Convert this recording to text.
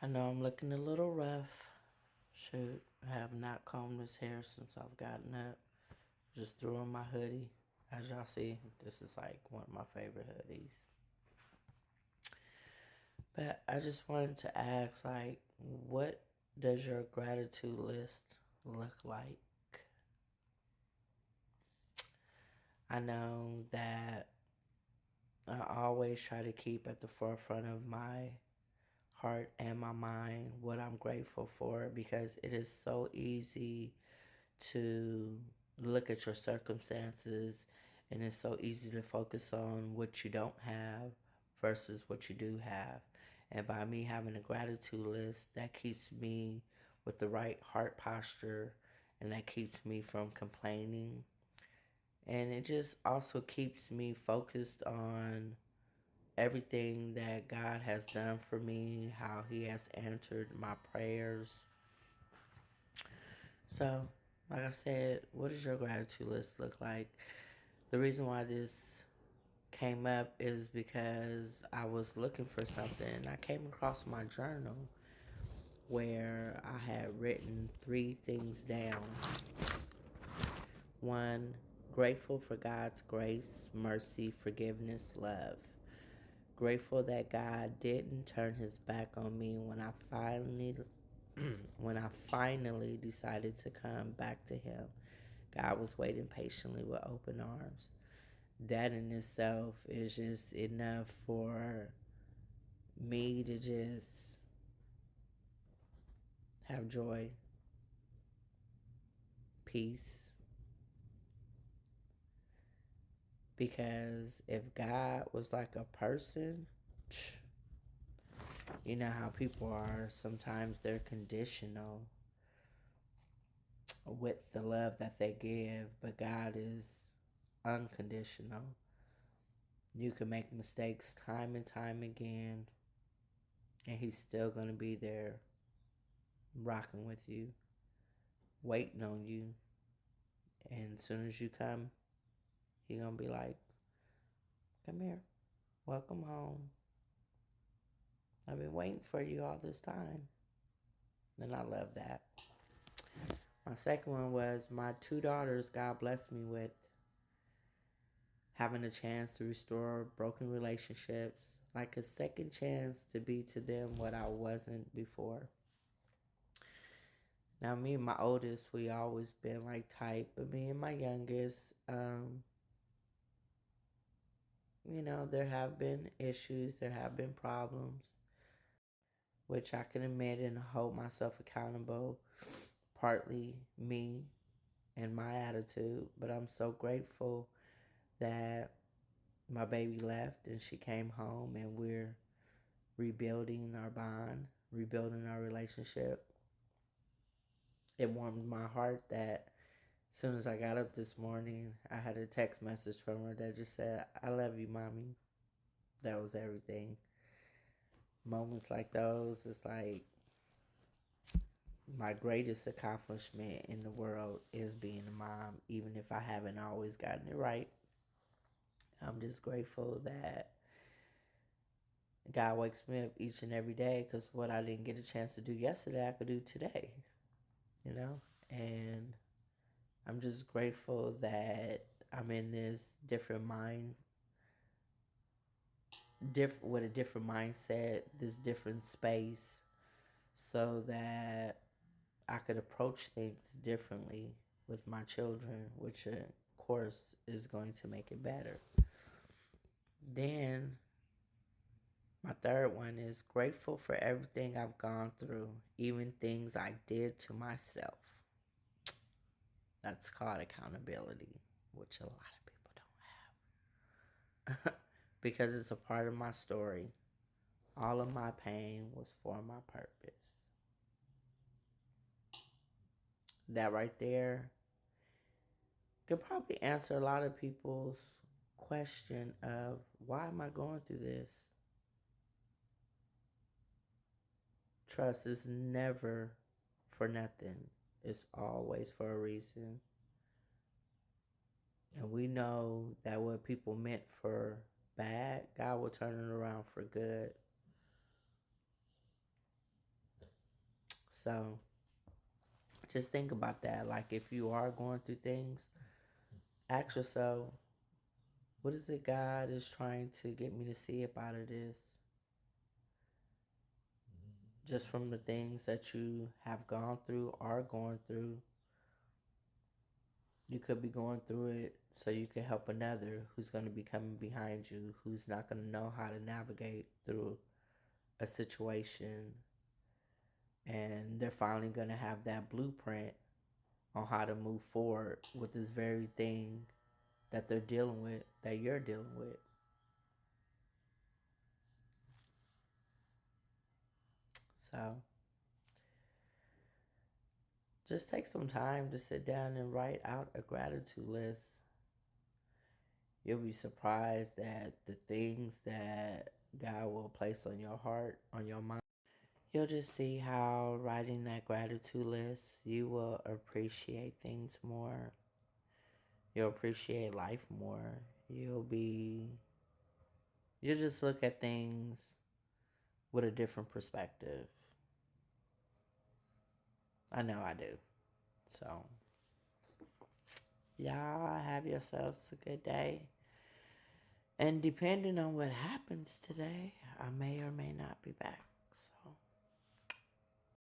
I know I'm looking a little rough. Shoot, I have not combed this hair since I've gotten up. Just threw on my hoodie. As y'all see, this is like one of my favorite hoodies. But I just wanted to ask, like, what does your gratitude list look like? I know that I always try to keep at the forefront of my heart and my mind what I'm grateful for because it is so easy to look at your circumstances and it's so easy to focus on what you don't have versus what you do have. And by me having a gratitude list, that keeps me with the right heart posture and that keeps me from complaining. And it just also keeps me focused on everything that God has done for me, how He has answered my prayers. So, like I said, what does your gratitude list look like? The reason why this came up is because I was looking for something and I came across my journal where I had written 3 things down. One, grateful for God's grace, mercy, forgiveness, love. Grateful that God didn't turn his back on me when I finally when I finally decided to come back to him. God was waiting patiently with open arms. That in itself is just enough for me to just have joy, peace. Because if God was like a person, you know how people are, sometimes they're conditional with the love that they give, but God is unconditional. You can make mistakes time and time again, and He's still going to be there, rocking with you, waiting on you. And as soon as you come, He's going to be like, come here, welcome home. I've been waiting for you all this time. And I love that. My second one was my 2 daughters, God blessed me with having a chance to restore broken relationships, like a second chance to be to them what I wasn't before. Now, me and my oldest, we always been like type, but me and my youngest, there have been issues, there have been problems, which I can admit and hold myself accountable. Partly me and my attitude, but I'm so grateful that my baby left and she came home and we're rebuilding our bond, rebuilding our relationship. It warmed my heart that as soon as I got up this morning, I had a text message from her that just said, I love you, mommy. That was everything. Moments like those, it's like my greatest accomplishment in the world is being a mom, even if I haven't always gotten it right. I'm just grateful that God wakes me up each and every day because what I didn't get a chance to do yesterday, I could do today, you know? And I'm just grateful that I'm in this with a different mindset, this different space, so that I could approach things differently with my children, which of course is going to make it better. Then my third one is grateful for everything I've gone through, even things I did to myself. That's called accountability, which a lot of people don't have. Because it's a part of my story. All of my pain was for my purpose. That right there could probably answer a lot of people's question of why am I going through this? Trust is never for nothing. It's always for a reason. And we know that what people meant for bad, God will turn it around for good. So just think about that. Like, if you are going through things, ask yourself, what is it God is trying to get me to see up out of this? Just from the things that you have gone through, are going through, you could be going through it so you can help another who's going to be coming behind you, who's not going to know how to navigate through a situation. And they're finally going to have that blueprint on how to move forward with this very thing that they're dealing with, that you're dealing with. So just take some time to sit down and write out a gratitude list. You'll be surprised at the things that God will place on your heart, on your mind. You'll just see how writing that gratitude list, you will appreciate things more. You'll appreciate life more. You'll just look at things with a different perspective. I know I do. So, y'all have yourselves a good day. And depending on what happens today, I may or may not be back.